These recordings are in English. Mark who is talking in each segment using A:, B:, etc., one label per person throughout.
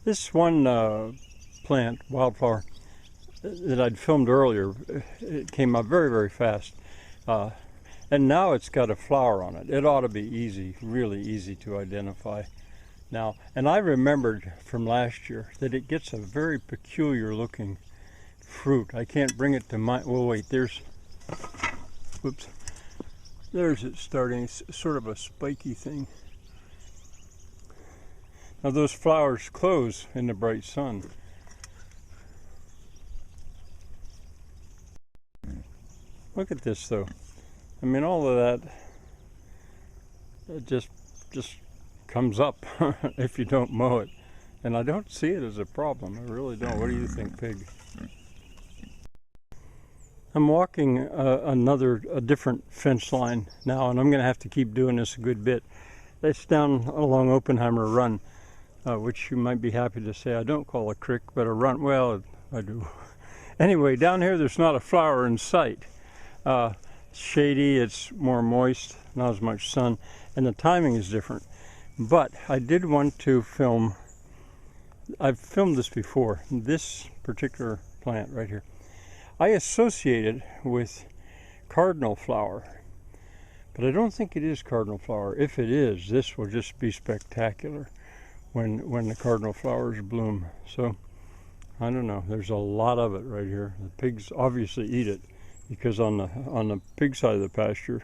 A: This one plant, Wildflower, that I'd filmed earlier, it came up very, very fast. And now it's got a flower on it. It ought to be easy, really easy to identify now. And I remembered from last year that it gets a very peculiar looking fruit. I can't bring it to mind. Well, wait, there's it starting. It's sort of a spiky thing. Now those flowers close in the bright sun. Look at this though. I mean, all of that, it just comes up if you don't mow it. And I don't see it as a problem. I really don't. What do you think, Pig? I'm walking a different fence line now, and I'm going to have to keep doing this a good bit. It's down along Oppenheimer Run, which you might be happy to say I don't call a creek, but a run. Well, I do. Anyway, down here there's not a flower in sight. It's shady, it's more moist, not as much sun, and the timing is different. But I did want to film, I've filmed this before, this particular plant right here. I associate it with Cardinal Flower, but I don't think it is Cardinal Flower. If it is, this will just be spectacular when the Cardinal Flowers bloom. So, I don't know, there's a lot of it right here. The pigs obviously eat it, because on the pig side of the pasture,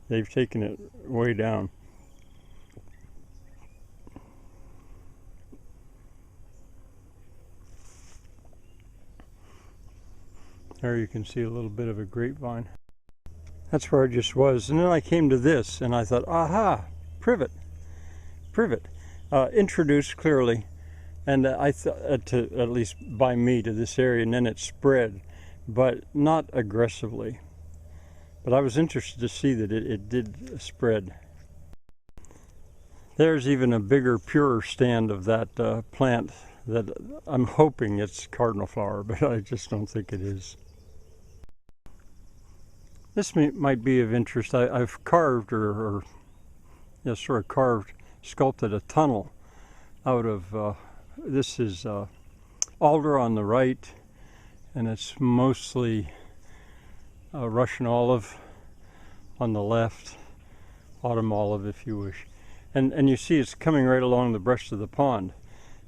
A: they've taken it way down. There you can see a little bit of a grapevine. That's where I just was. And then I came to this and I thought, aha, privet. Introduced clearly. And I thought, at least by me, to this area, and then it spread, but not aggressively. But I was interested to see that it did spread. There's even a bigger, purer stand of that plant that I'm hoping it's Cardinal Flower, but I just don't think it is. This might be of interest. I've carved sculpted a tunnel out of, this is alder on the right, and it's mostly Russian olive on the left, autumn olive if you wish. And you see it's coming right along the breast of the pond.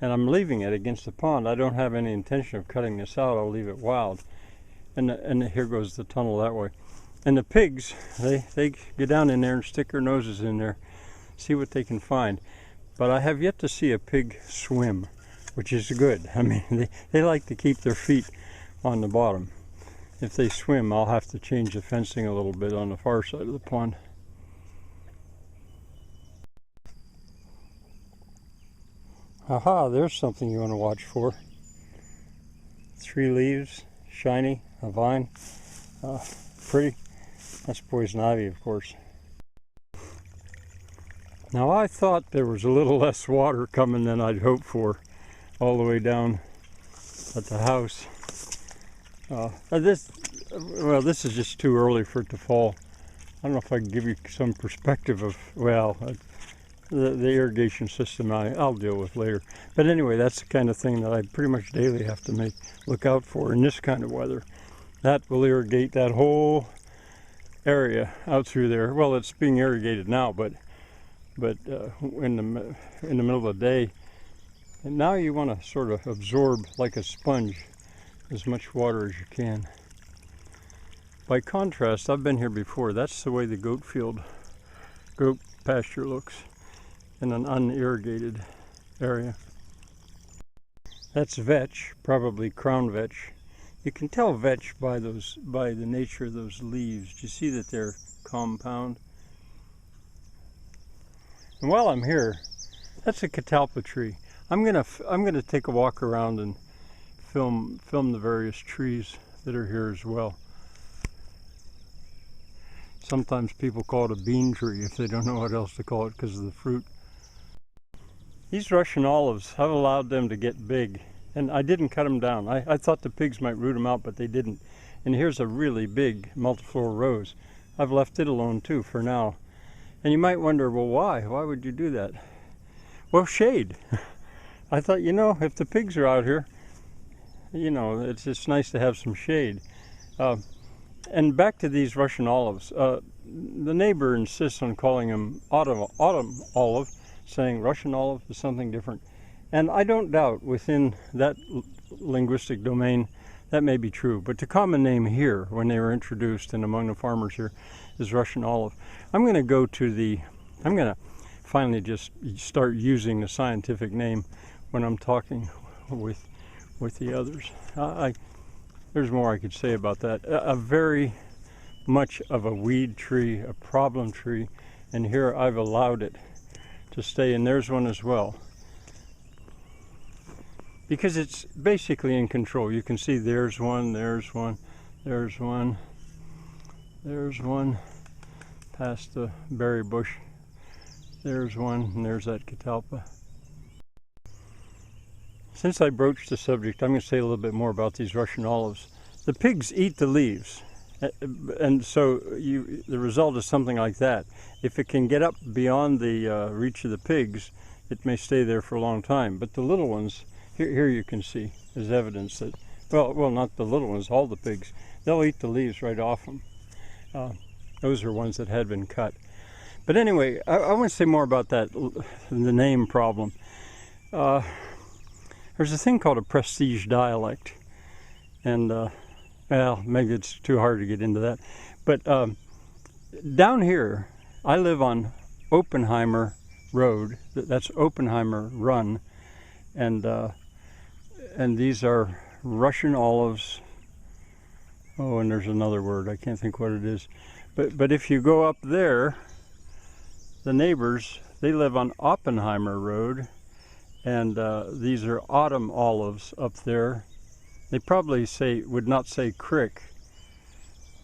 A: And I'm leaving it against the pond. I don't have any intention of cutting this out. I'll leave it wild. And here goes the tunnel that way. And the pigs, they get down in there and stick their noses in there, see what they can find. But I have yet to see a pig swim, which is good. I mean, they like to keep their feet on the bottom. If they swim, I'll have to change the fencing a little bit on the far side of the pond. Aha, there's something you want to watch for. 3 leaves, shiny, a vine, pretty. That's poison ivy, of course. Now I thought there was a little less water coming than I'd hoped for all the way down at the house. This is just too early for it to fall. I don't know if I can give you some perspective of, well, the irrigation system I'll deal with later. But anyway, that's the kind of thing that I pretty much daily have to look out for in this kind of weather. That will irrigate that whole area out through there. Well, it's being irrigated now, but in the middle of the day. And now you want to sort of absorb like a sponge as much water as you can. By contrast, I've been here before. That's the way the goat pasture looks in an unirrigated area. That's vetch, probably crown vetch. You can tell vetch by the nature of those leaves. Do you see that they're compound? And while I'm here, that's a catalpa tree. I'm gonna take a walk around and film the various trees that are here as well. Sometimes people call it a bean tree if they don't know what else to call it because of the fruit. These Russian olives, I've allowed them to get big, and I didn't cut them down. I thought the pigs might root them out, but they didn't. And here's a really big multiflora rose. I've left it alone too for now. And you might wonder, well, why? Why would you do that? Well, shade. I thought, you know, if the pigs are out here, you know, it's just nice to have some shade. And back to these Russian olives. The neighbor insists on calling them autumn olive, saying Russian olive is something different. And I don't doubt within that linguistic domain that may be true. But the common name here, when they were introduced and among the farmers here, is Russian olive. I'm going to finally just start using the scientific name when I'm talking with the others. There's more I could say about that. A very much of a weed tree, a problem tree, and here I've allowed it to stay, and there's one as well. Because it's basically in control. You can see there's one, there's one, there's one, there's one, past the berry bush. There's one, and there's that Catalpa. Since I broached the subject, I'm going to say a little bit more about these Russian olives. The pigs eat the leaves, and so the result is something like that. If it can get up beyond the reach of the pigs, it may stay there for a long time. But the little ones, here you can see, is evidence that, well, not the little ones, all the pigs, they'll eat the leaves right off them. Those are ones that had been cut. But anyway, I want to say more about that, the name problem. There's a thing called a prestige dialect, and well, maybe it's too hard to get into that. But down here, I live on Oppenheimer Road. That's Oppenheimer Run, and these are Russian olives. Oh, and there's another word, I can't think what it is. But if you go up there, the neighbors, they live on Oppenheimer Road, and these are autumn olives up there. They probably would not say crick.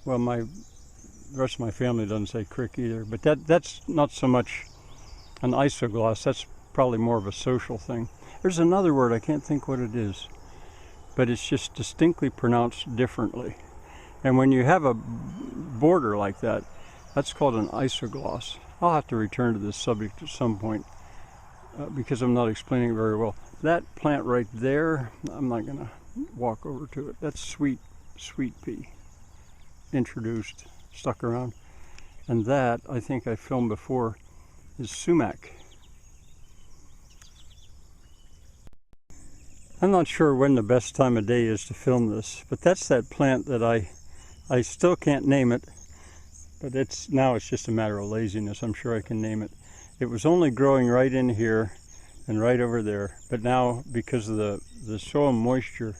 A: Well, the rest of my family doesn't say crick either, but that's not so much an isogloss, that's probably more of a social thing. There's another word, I can't think what it is, but it's just distinctly pronounced differently. And when you have a border like that, that's called an isogloss. I'll have to return to this subject at some point because I'm not explaining it very well. That plant right there, I'm not going to walk over to it. That's sweet pea, introduced, stuck around. And that, I think I filmed before, is sumac. I'm not sure when the best time of day is to film this, but that's that plant that I still can't name it, but now it's just a matter of laziness. I'm sure I can name it. It was only growing right in here and right over there, but now because of the soil moisture,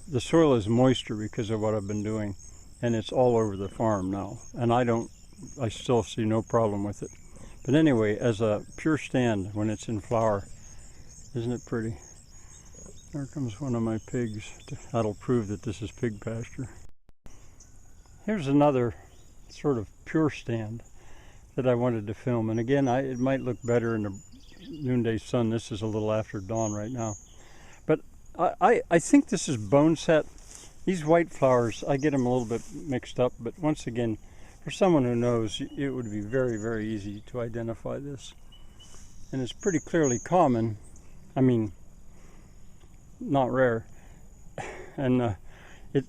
A: the soil is moister because of what I've been doing, and it's all over the farm now, and I still see no problem with it. But anyway, as a pure stand when it's in flower, isn't it pretty? There comes one of my pigs. That'll prove that this is pig pasture. Here's another sort of pure stand that I wanted to film, and again, it might look better in the noonday sun. This is a little after dawn right now, but I think this is bone set. These white flowers, I get them a little bit mixed up, but once again, for someone who knows, it would be very, very easy to identify this, and it's pretty clearly common. I mean, not rare, and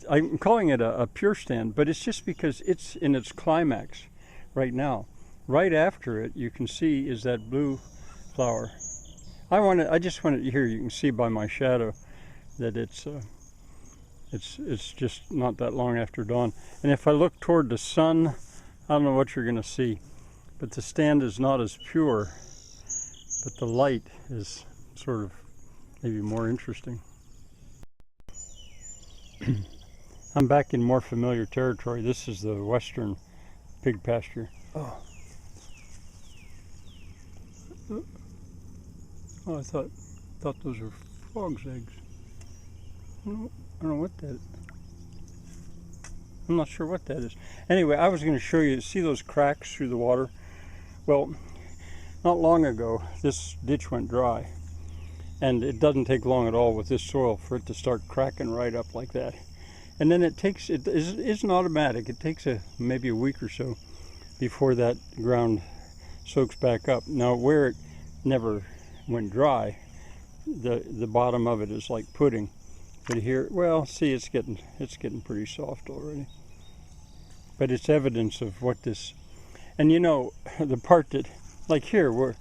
A: I'm calling it a pure stand, but it's just because it's in its climax right now. Right after it, you can see, is that blue flower. I just wanted here, you can see by my shadow that it's just not that long after dawn. And if I look toward the sun, I don't know what you're going to see, but the stand is not as pure, but the light is sort of maybe more interesting. I'm back in more familiar territory. This is the western pig pasture. Oh, I thought those were frogs' eggs. I don't know what that is. I'm not sure what that is. Anyway, I was going to show you, see those cracks through the water? Well, not long ago, this ditch went dry. And it doesn't take long at all with this soil for it to start cracking right up like that. And then it isn't automatic. It takes maybe a week or so before that ground soaks back up. Now, where it never went dry, the bottom of it is like pudding. But here, well, see, it's getting pretty soft already. But it's evidence of what this, and you know, the part that, like here, where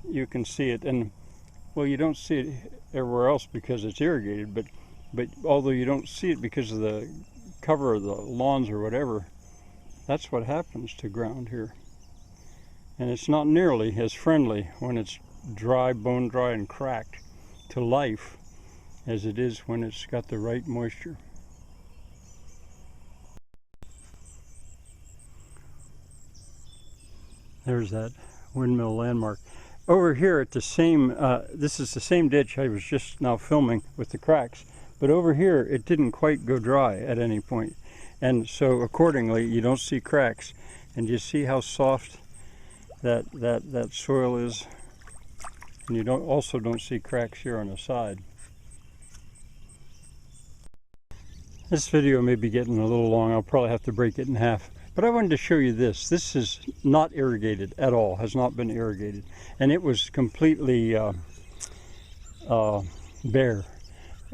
A: you can see it, and well, you don't see it everywhere else because it's irrigated, but although you don't see it because of the cover of the lawns or whatever, that's what happens to ground here. And it's not nearly as friendly when it's dry, bone dry, and cracked to life as it is when it's got the right moisture. There's that windmill landmark. Over here at the same, this is the same ditch I was just now filming with the cracks, but over here it didn't quite go dry at any point. And so accordingly, you don't see cracks. And you see how soft that soil is? And you also don't see cracks here on the side. This video may be getting a little long. I'll probably have to break it in half. But I wanted to show you this. This is not irrigated at all, has not been irrigated. And it was completely bare.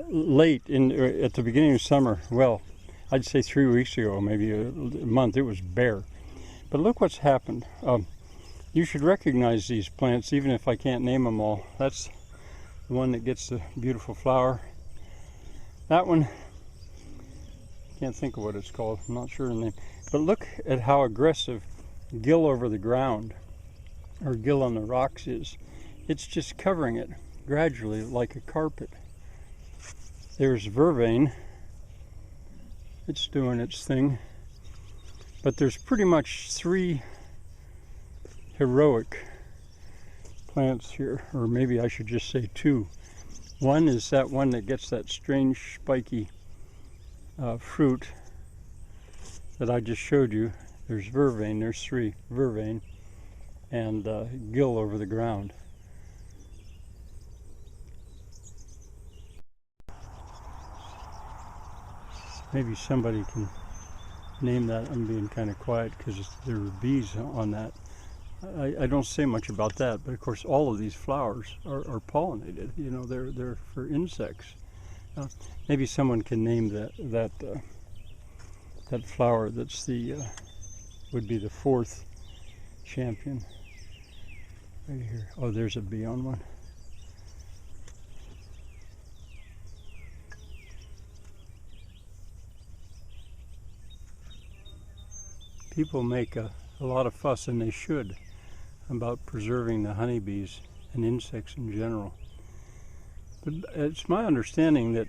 A: Late at the beginning of summer, well, I'd say 3 weeks ago, maybe a month, it was bare. But look what's happened. You should recognize these plants, even if I can't name them all. That's the one that gets the beautiful flower. That one, can't think of what it's called, I'm not sure the name. But look at how aggressive gill over the ground, or gill on the rocks is. It's just covering it gradually like a carpet. There's vervain. It's doing its thing. But there's pretty much 3 heroic plants here, or maybe I should just say 2. One is that one that gets that strange spiky fruit that I just showed you. There's vervain, there's 3, vervain, and gill over the ground. Maybe somebody can name that. I'm being kind of quiet because there are bees on that. I don't say much about that, but of course all of these flowers are pollinated. You know, they're for insects. Maybe someone can name that flower that's would be the 4th champion. Right here. Oh, there's a bee on one. People make a lot of fuss, and they should, about preserving the honeybees and insects in general. But it's my understanding that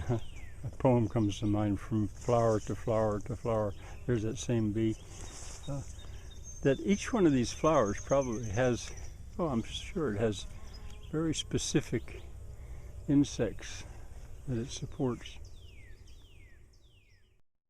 A: a poem comes to mind, from flower to flower to flower. There's that same bee. That each one of these flowers probably has, oh, I'm sure it has very specific insects that it supports.